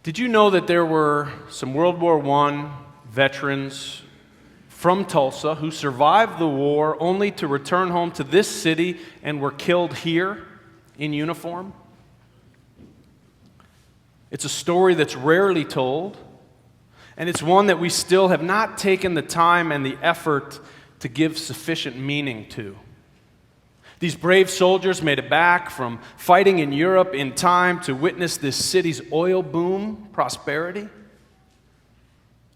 Did you know that there were some World War I veterans from Tulsa who survived the war only to return home to this city and were killed here in uniform? It's a story that's rarely told, and it's one that we still have not taken the time and the effort to give sufficient meaning to. These brave soldiers made it back from fighting in Europe in time to witness this city's oil boom prosperity.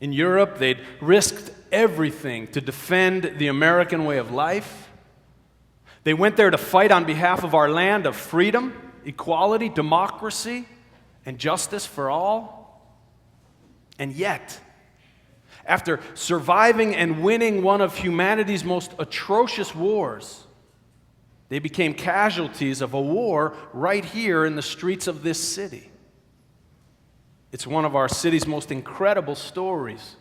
In Europe, they'd risked everything to defend the American way of life. They went there to fight on behalf of our land of freedom, equality, democracy, and justice for all. And yet, after surviving and winning one of humanity's most atrocious wars, they became casualties of a war right here in the streets of this city. It's one of our city's most incredible stories.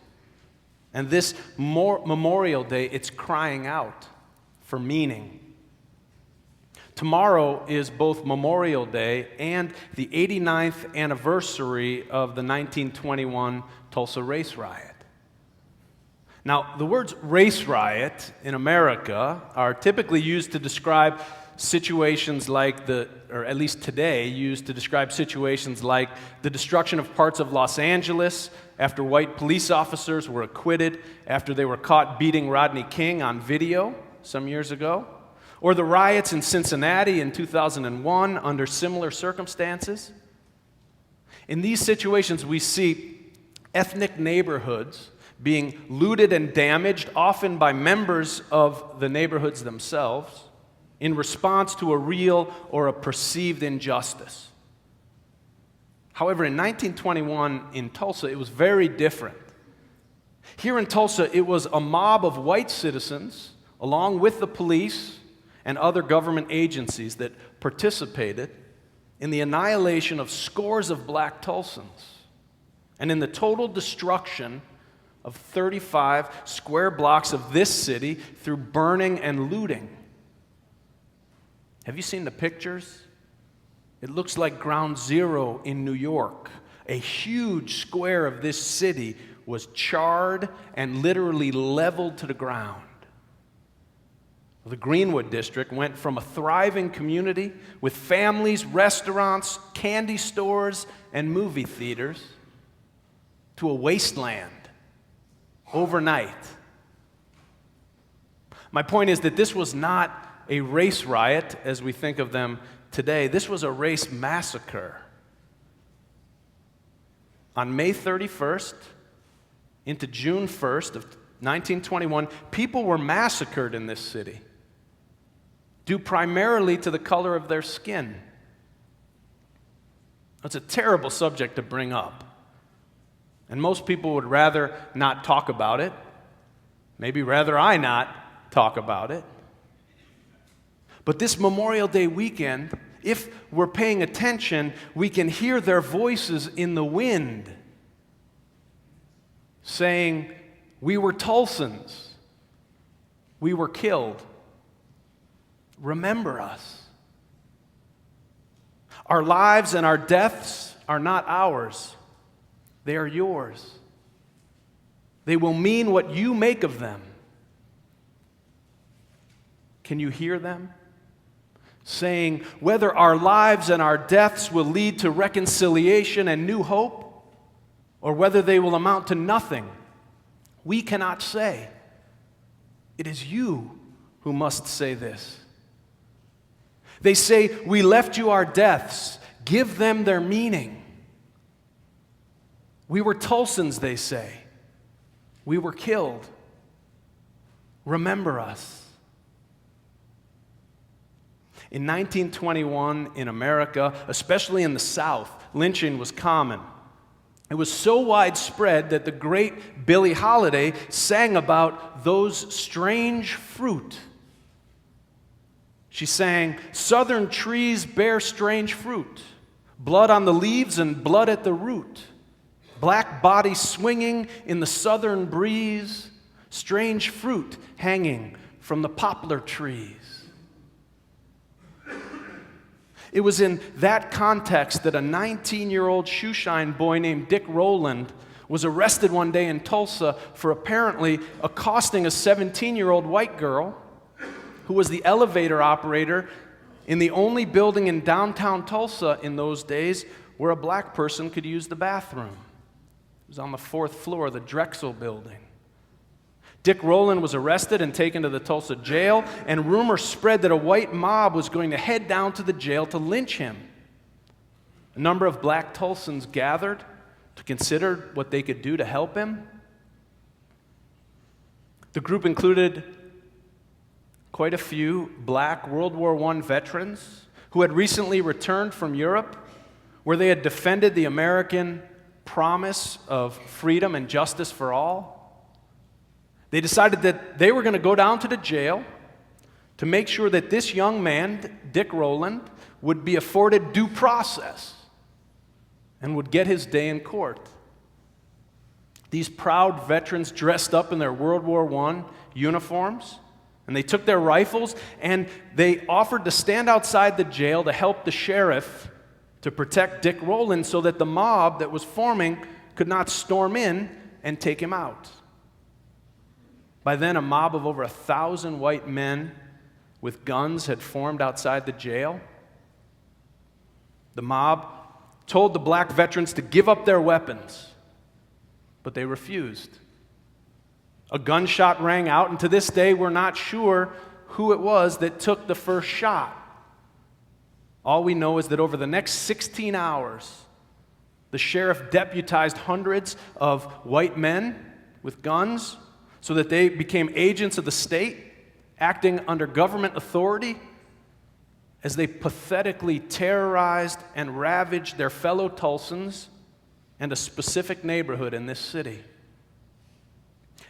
And this Memorial Day, it's crying out for meaning. Tomorrow is both Memorial Day and the 89th anniversary of the 1921 Tulsa race riot. Now, the words race riot in America are typically used to describe situations like or at least today, used to describe situations like the destruction of parts of Los Angeles after white police officers were acquitted after they were caught beating Rodney King on video some years ago, or the riots in Cincinnati in 2001 under similar circumstances. In these situations, we see ethnic neighborhoods being looted and damaged, often by members of the neighborhoods themselves, in response to a real or a perceived injustice. However, in 1921 in Tulsa, it was very different. Here in Tulsa, it was a mob of white citizens, along with the police and other government agencies, that participated in the annihilation of scores of black Tulsans and in the total destruction of 35 square blocks of this city through burning and looting. Have you seen the pictures? It looks like Ground Zero in New York. A huge square of this city was charred and literally leveled to the ground. The Greenwood District went from a thriving community with families, restaurants, candy stores, and movie theaters to a wasteland overnight. My point is that this was not a race riot as we think of them today. This was a race massacre. On May 31st into June 1st of 1921, people were massacred in this city due primarily to the color of their skin. It's a terrible subject to bring up. And most people would rather not talk about it. Maybe rather I not talk about it. But this Memorial Day weekend, if we're paying attention, we can hear their voices in the wind saying, "We were Tulsans. We were killed. Remember us. Our lives and our deaths are not ours. They are yours. They will mean what you make of them." Can you hear them saying, whether our lives and our deaths will lead to reconciliation and new hope, or whether they will amount to nothing, we cannot say. It is you who must say this. They say, "We left you our deaths. Give them their meaning." We were Tulsans, they say. We were killed. Remember us. In 1921 in America, especially in the South, lynching was common. It was so widespread that the great Billie Holiday sang about those strange fruit. She sang, "Southern trees bear strange fruit, blood on the leaves and blood at the root. Black bodies swinging in the southern breeze, strange fruit hanging from the poplar trees." It was in that context that a 19-year-old shoeshine boy named Dick Rowland was arrested one day in Tulsa for apparently accosting a 17-year-old white girl who was the elevator operator in the only building in downtown Tulsa in those days where a black person could use the bathroom. It was on the 4th floor of the Drexel building. Dick Rowland was arrested and taken to the Tulsa jail, and rumors spread that a white mob was going to head down to the jail to lynch him. A number of black Tulsans gathered to consider what they could do to help him. The group included quite a few black World War I veterans who had recently returned from Europe, where they had defended the American promise of freedom and justice for all. They decided that they were going to go down to the jail to make sure that this young man, Dick Rowland, would be afforded due process and would get his day in court. These proud veterans dressed up in their World War I uniforms, and they took their rifles and they offered to stand outside the jail to help the sheriff to protect Dick Rowland so that the mob that was forming could not storm in and take him out. By then, a mob of over 1,000 white men with guns had formed outside the jail. The mob told the black veterans to give up their weapons, but they refused. A gunshot rang out, and to this day, we're not sure who it was that took the first shot. All we know is that over the next 16 hours, the sheriff deputized hundreds of white men with guns so that they became agents of the state, acting under government authority as they pathetically terrorized and ravaged their fellow Tulsans and a specific neighborhood in this city.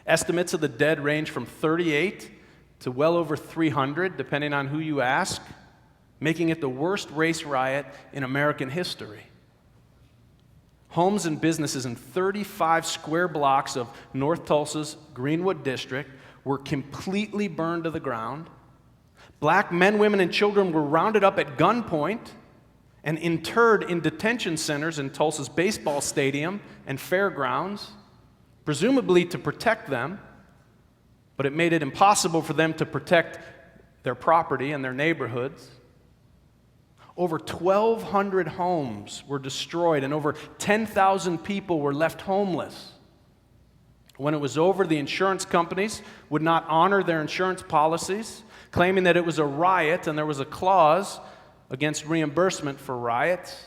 Estimates of the dead range from 38 to well over 300, depending on who you ask, making it the worst race riot in American history. Homes and businesses in 35 square blocks of North Tulsa's Greenwood District were completely burned to the ground. Black men, women, and children were rounded up at gunpoint and interred in detention centers in Tulsa's baseball stadium and fairgrounds, presumably to protect them, but it made it impossible for them to protect their property and their neighborhoods. Over 1,200 homes were destroyed, and over 10,000 people were left homeless. When it was over, the insurance companies would not honor their insurance policies, claiming that it was a riot and there was a clause against reimbursement for riots.